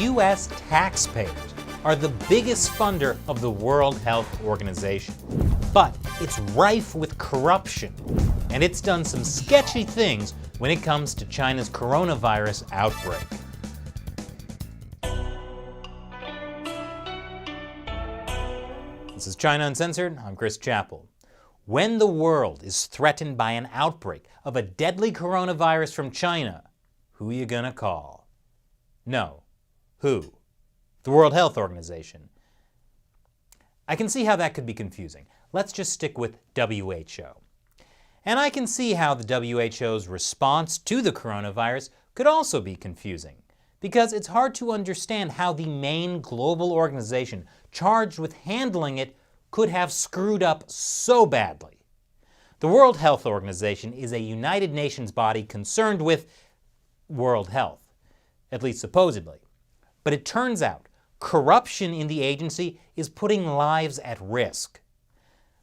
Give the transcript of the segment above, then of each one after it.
U.S. taxpayers are the biggest funder of the World Health Organization. But it's rife with corruption, and it's done some sketchy things when it comes to China's coronavirus outbreak. This is China Uncensored. I'm Chris Chapell. When the world is threatened by an outbreak of a deadly coronavirus from China, who are you gonna call? No. Who? The World Health Organization. I can see how that could be confusing. Let's just stick with WHO. And I can see how the WHO's response to the coronavirus could also be confusing, because it's hard to understand how the main global organization charged with handling it could have screwed up so badly. The World Health Organization is a United Nations body concerned with world health, at least supposedly. But it turns out corruption in the agency is putting lives at risk.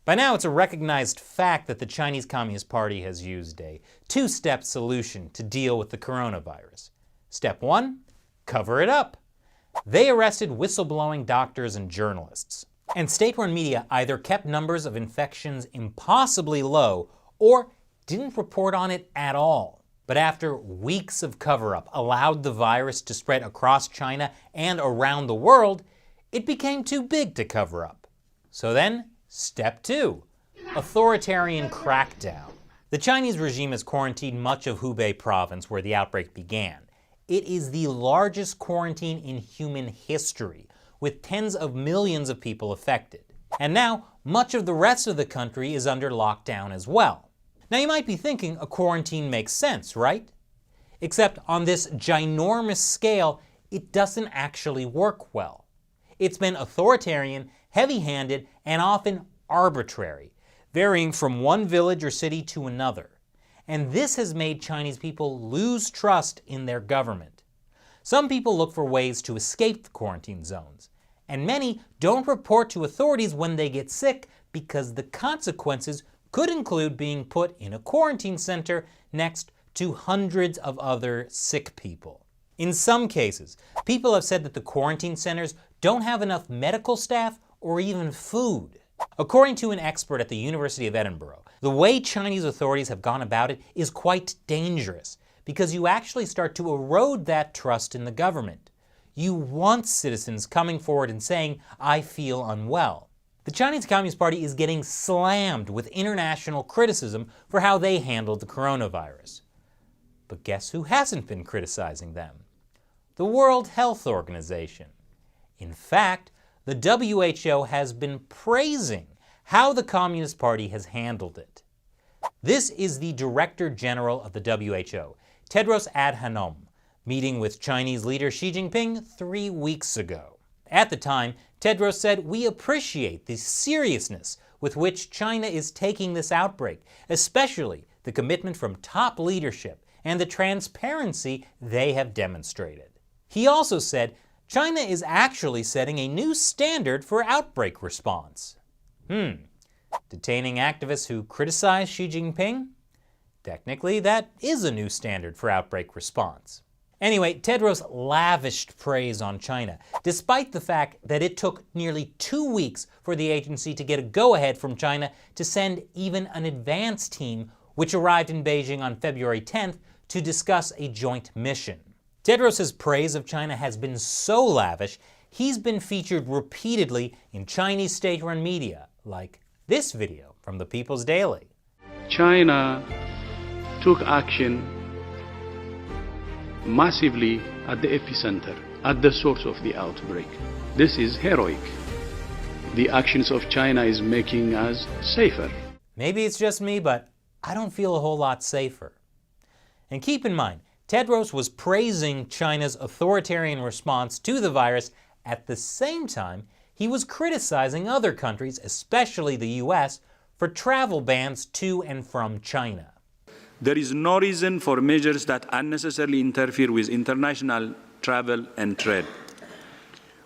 By now, it's a recognized fact that the Chinese Communist Party has used a two-step solution to deal with the coronavirus. Step one, cover it up. They arrested whistleblowing doctors and journalists. And state-run media either kept numbers of infections impossibly low or didn't report on it at all. But after weeks of cover-up allowed the virus to spread across China and around the world, it became too big to cover up. So then, step two, authoritarian crackdown. The Chinese regime has quarantined much of Hubei province where the outbreak began. It is the largest quarantine in human history, with tens of millions of people affected. And now, much of the rest of the country is under lockdown as well. Now you might be thinking a quarantine makes sense, right? Except on this ginormous scale, it doesn't actually work well. It's been authoritarian, heavy-handed, and often arbitrary, varying from one village or city to another. And this has made Chinese people lose trust in their government. Some people look for ways to escape the quarantine zones, and many don't report to authorities when they get sick because the consequences could include being put in a quarantine center next to hundreds of other sick people. In some cases, people have said that the quarantine centers don't have enough medical staff or even food. According to an expert at the University of Edinburgh, the way Chinese authorities have gone about it is quite dangerous because you actually start to erode that trust in the government. You want citizens coming forward and saying, "I feel unwell." The Chinese Communist Party is getting slammed with international criticism for how they handled the coronavirus. But guess who hasn't been criticizing them? The World Health Organization. In fact, the WHO has been praising how the Communist Party has handled it. This is the director-generaal of the WHO, Tedros Adhanom, meeting with Chinese leader Xi Jinping 3 weeks ago. At the time, Tedros said, "We appreciate the seriousness with which China is taking this outbreak, especially the commitment from top leadership and the transparency they have demonstrated." He also said, China is actually setting a new standard for outbreak response. Detaining activists who criticize Xi Jinping? Technically, that is a new standard for outbreak response. Anyway, Tedros lavished praise on China, despite the fact that it took nearly 2 weeks for the agency to get a go-ahead from China to send even an advance team, which arrived in Beijing on February 10th to discuss a joint mission. Tedros' praise of China has been so lavish, he's been featured repeatedly in Chinese state-run media, like this video from the People's Daily. China took action massively at the epicenter, at the source of the outbreak. This is heroic. The actions of China is making us safer. Maybe it's just me, but I don't feel a whole lot safer. And keep in mind, Tedros was praising China's authoritarian response to the virus. At the same time, he was criticizing other countries, especially the US, for travel bans to and from China. There is no reason for measures that unnecessarily interfere with international travel and trade.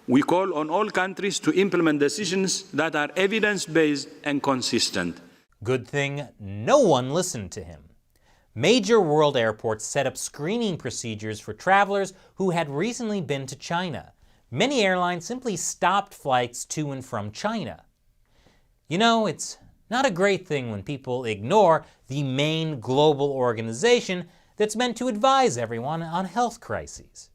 We call on all countries to implement decisions that are evidence-based and consistent. Good thing no one listened to him. Major world airports set up screening procedures for travelers who had recently been to China. Many airlines simply stopped flights to and from China. You know, it's not a great thing when people ignore the main global organization that's meant to advise everyone on health crises.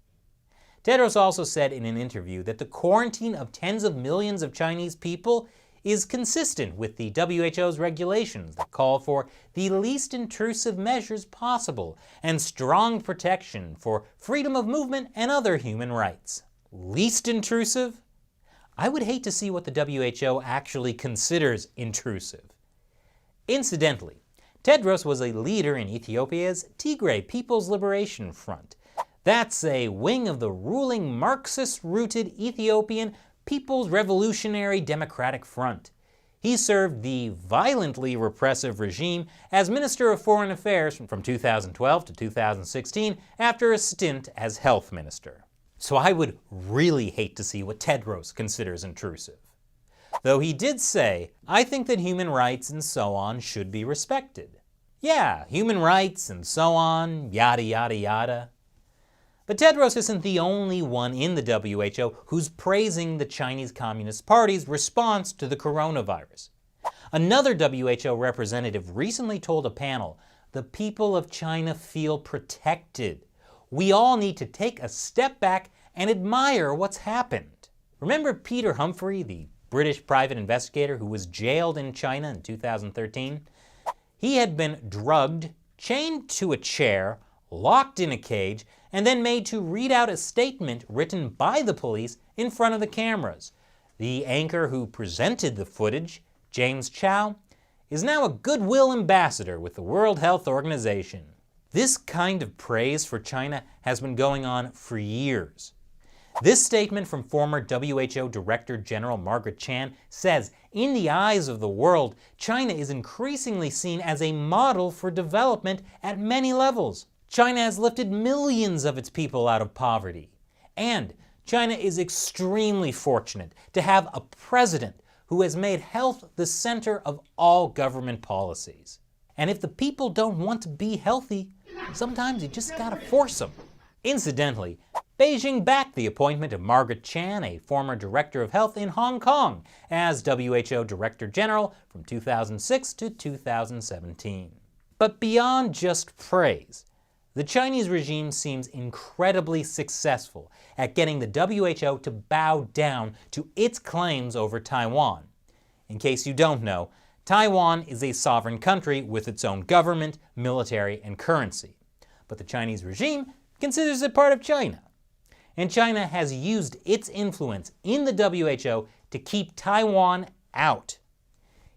Tedros also said in an interview that the quarantine of tens of millions of Chinese people is consistent with the WHO's regulations that call for the least intrusive measures possible and strong protection for freedom of movement and other human rights. Least intrusive? I would hate to see what the WHO actually considers intrusive. Incidentally, Tedros was a leader in Ethiopia's Tigray People's Liberation Front. That's a wing of the ruling Marxist-rooted Ethiopian People's Revolutionary Democratic Front. He served the violently repressive regime as Minister of Foreign Affairs from 2012 to 2016 after a stint as Health Minister. So I would really hate to see what Tedros considers intrusive. Though he did say, "I think that human rights and so on should be respected." Yeah, human rights and so on, yada yada yada. But Tedros isn't the only one in the WHO who's praising the Chinese Communist Party's response to the coronavirus. Another WHO representative recently told a panel, "The people of China feel protected. We all need to take a step back and admire what's happened." Remember Peter Humphrey, the British private investigator who was jailed in China in 2013? He had been drugged, chained to a chair, locked in a cage, and then made to read out a statement written by the police in front of the cameras. The anchor who presented the footage, James Chapell, is now a goodwill ambassador with the World Health Organization. This kind of praise for China has been going on for years. This statement from former WHO Director-General Margaret Chan says, in the eyes of the world, China is increasingly seen as a model for development at many levels. China has lifted millions of its people out of poverty. And China is extremely fortunate to have a president who has made health the center of all government policies. And if the people don't want to be healthy, sometimes you just gotta force them. Incidentally, Beijing backed the appointment of Margaret Chan, a former director of health in Hong Kong, as WHO Director General from 2006 to 2017. But beyond just praise, the Chinese regime seems incredibly successful at getting the WHO to bow down to its claims over Taiwan. In case you don't know, Taiwan is a sovereign country with its own government, military, and currency. But the Chinese regime considers it part of China. And China has used its influence in the WHO to keep Taiwan out.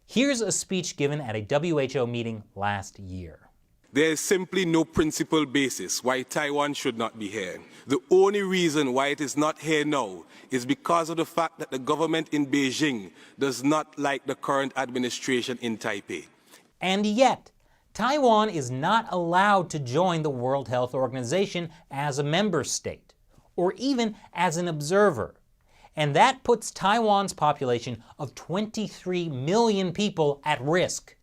Here's a speech given at a WHO meeting last year. There is simply no principled basis why Taiwan should not be here. The only reason why it is not here now is because of the fact that the government in Beijing does not like the current administration in Taipei. And yet, Taiwan is not allowed to join the World Health Organization as a member state, or even as an observer. And that puts Taiwan's population of 23 million people at risk.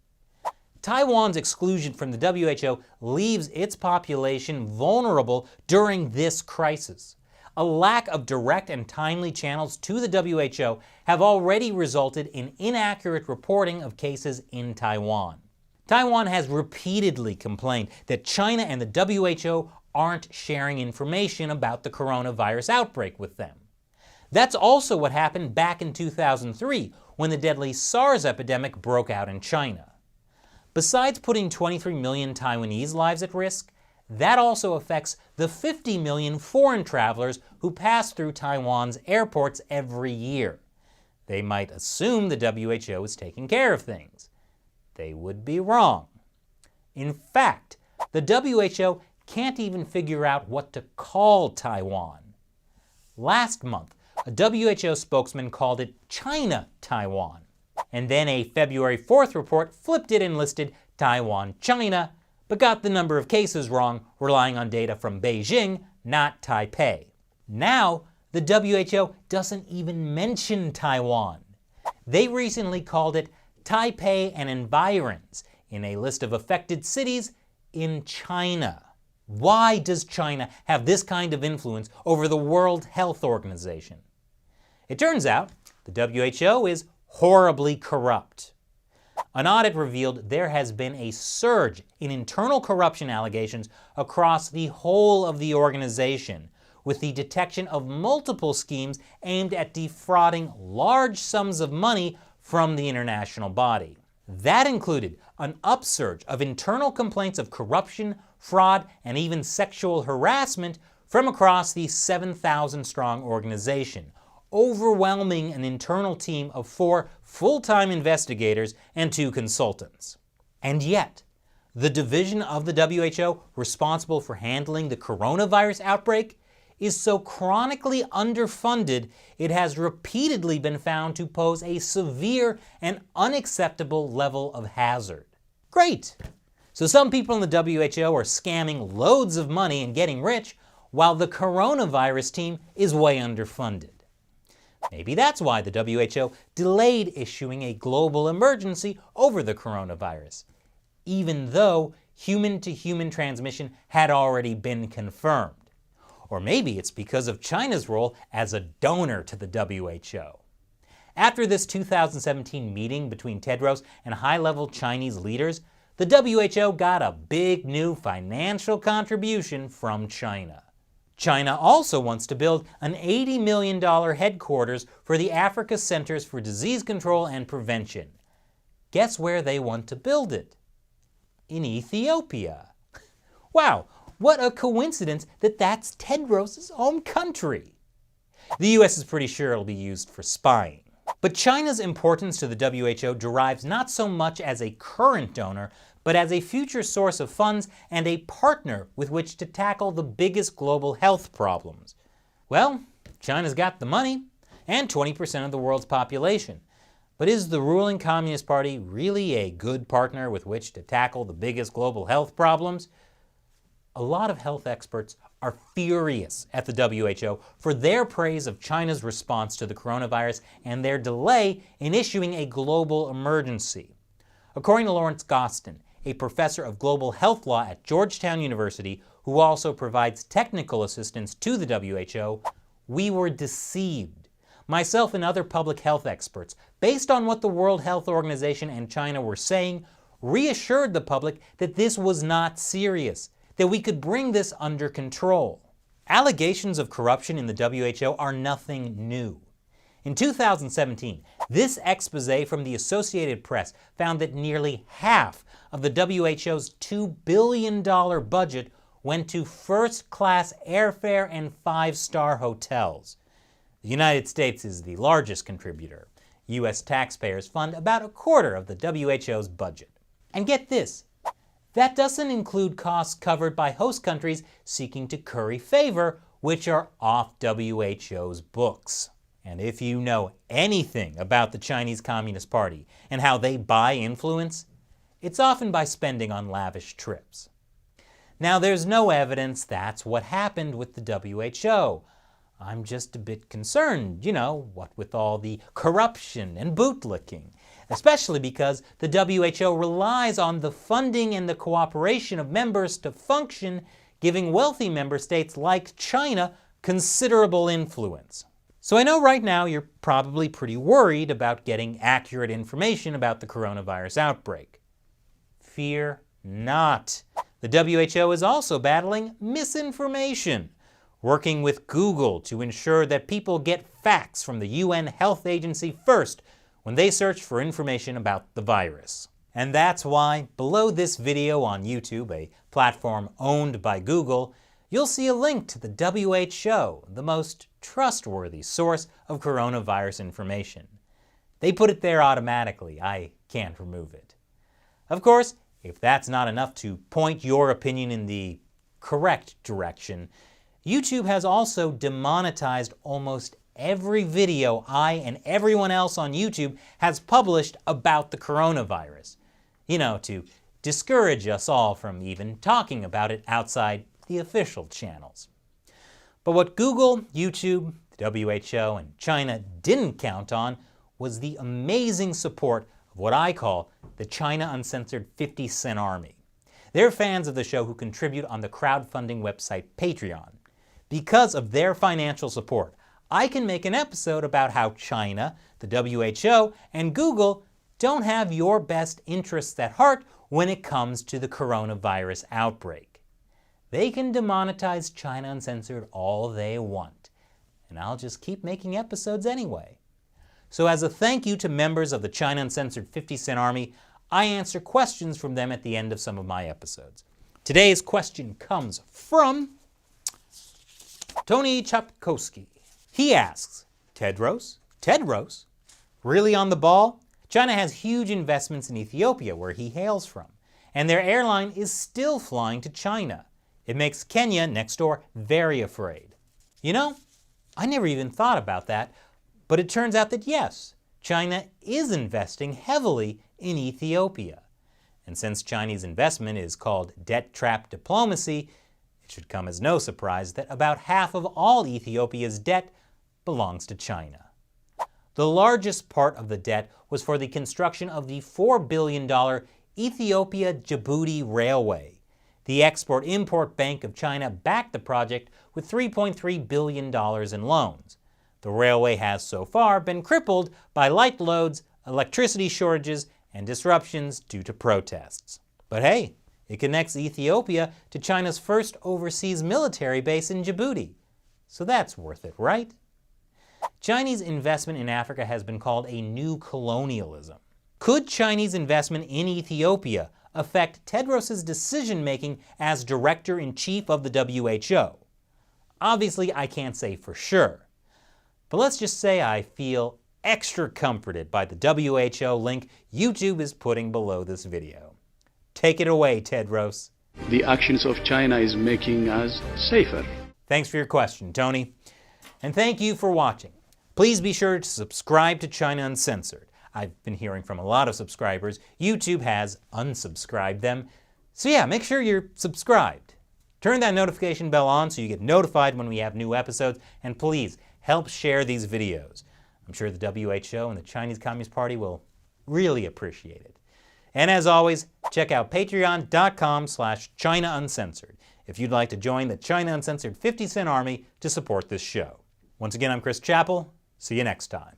Taiwan's exclusion from the WHO leaves its population vulnerable during this crisis. A lack of direct and timely channels to the WHO have already resulted in inaccurate reporting of cases in Taiwan. Taiwan has repeatedly complained that China and the WHO aren't sharing information about the coronavirus outbreak with them. That's also what happened back in 2003 when the deadly SARS epidemic broke out in China. Besides putting 23 million Taiwanese lives at risk, that also affects the 50 million foreign travelers who pass through Taiwan's airports every year. They might assume the WHO is taking care of things. They would be wrong. In fact, the WHO can't even figure out what to call Taiwan. Last month, a WHO spokesman called it China Taiwan. And then a February 4th report flipped it and listed Taiwan, China, but got the number of cases wrong, relying on data from Beijing, not Taipei. Now, the WHO doesn't even mention Taiwan. They recently called it Taipei and environs in a list of affected cities in China. Why does China have this kind of influence over the World Health Organization? It turns out the WHO is horribly corrupt. An audit revealed there has been a surge in internal corruption allegations across the whole of the organization, with the detection of multiple schemes aimed at defrauding large sums of money from the international body. That included an upsurge of internal complaints of corruption, fraud, and even sexual harassment from across the 7,000-strong organization, overwhelming an internal team of 4 full-time investigators and 2 consultants. And yet, the division of the WHO responsible for handling the coronavirus outbreak is so chronically underfunded it has repeatedly been found to pose a severe and unacceptable level of hazard. Great! So some people in the WHO are scamming loads of money and getting rich, while the coronavirus team is way underfunded. Maybe that's why the WHO delayed issuing a global emergency over the coronavirus, even though human-to-human transmission had already been confirmed. Or maybe it's because of China's role as a donor to the WHO. After this 2017 meeting between Tedros and high-level Chinese leaders, the WHO got a big new financial contribution from China. China also wants to build an $80 million headquarters for the Africa Centers for Disease Control and Prevention. Guess where they want to build it? In Ethiopia. Wow, what a coincidence that that's Tedros' home country. The US is pretty sure it'll be used for spying. But China's importance to the WHO derives not so much as a current donor, but as a future source of funds and a partner with which to tackle the biggest global health problems. Well, China's got the money and 20% of the world's population. But is the ruling Communist Party really a good partner with which to tackle the biggest global health problems? A lot of health experts are furious at the WHO for their praise of China's response to the coronavirus and their delay in issuing a global emergency. According to Lawrence Gostin, a professor of global health law at Georgetown University, who also provides technical assistance to the WHO, we were deceived. Myself and other public health experts, based on what the World Health Organization and China were saying, reassured the public that this was not serious, that we could bring this under control. Allegations of corruption in the WHO are nothing new. In 2017, this expose from the Associated Press found that nearly half of the WHO's $2 billion budget went to first-class airfare and 5-star hotels. The United States is the largest contributor. U.S. taxpayers fund about a quarter of the WHO's budget. And get this, that doesn't include costs covered by host countries seeking to curry favor, which are off WHO's books. And if you know anything about the Chinese Communist Party and how they buy influence, it's often by spending on lavish trips. Now, there's no evidence that's what happened with the WHO. I'm just a bit concerned, what with all the corruption and bootlicking, especially because the WHO relies on the funding and the cooperation of members to function, giving wealthy member states like China considerable influence. So I know right now you're probably pretty worried about getting accurate information about the coronavirus outbreak. Fear not. The WHO is also battling misinformation, working with Google to ensure that people get facts from the UN Health Agency first when they search for information about the virus. And that's why below this video on YouTube, a platform owned by Google, you'll see a link to the WHO, the most trustworthy source of coronavirus information. They put it there automatically. I can't remove it. Of course, if that's not enough to point your opinion in the correct direction, YouTube has also demonetized almost every video I and everyone else on YouTube has published about the coronavirus. To discourage us all from even talking about it outside the official channels. But what Google, YouTube, the WHO, and China didn't count on was the amazing support of what I call the China Uncensored 50 Cent Army. They're fans of the show who contribute on the crowdfunding website Patreon. Because of their financial support, I can make an episode about how China, the WHO, and Google don't have your best interests at heart when it comes to the coronavirus outbreak. They can demonetize China Uncensored all they want, and I'll just keep making episodes anyway. So as a thank you to members of the China Uncensored 50 Cent Army, I answer questions from them at the end of some of my episodes. Today's question comes from Tony Chapkowski. He asks, Tedros, really on the ball? China has huge investments in Ethiopia, where he hails from, and their airline is still flying to China. It makes Kenya, next door, very afraid. You know, I never even thought about that, but it turns out that yes, China is investing heavily in Ethiopia. And since Chinese investment is called debt trap diplomacy, it should come as no surprise that about half of all Ethiopia's debt belongs to China. The largest part of the debt was for the construction of the $4 billion Ethiopia-Djibouti Railway. The Export-Import Bank of China backed the project with $3.3 billion in loans. The railway has so far been crippled by light loads, electricity shortages, and disruptions due to protests. But hey, it connects Ethiopia to China's first overseas military base in Djibouti. So that's worth it, right? Chinese investment in Africa has been called a new colonialism. Could Chinese investment in Ethiopia affect Tedros' decision-making as director-in-chief of the WHO? Obviously, I can't say for sure. But let's just say I feel extra comforted by the WHO link YouTube is putting below this video. Take it away, Tedros. The actions of China is making us safer. Thanks for your question, Tony. And thank you for watching. Please be sure to subscribe to China Uncensored. I've been hearing from a lot of subscribers. YouTube has unsubscribed them. So yeah, make sure you're subscribed. Turn that notification bell on so you get notified when we have new episodes. And please, help share these videos. I'm sure the WHO and the Chinese Communist Party will really appreciate it. And as always, check out patreon.com/China Uncensored if you'd like to join the China Uncensored 50 Cent Army to support this show. Once again, I'm Chris Chapell. See you next time.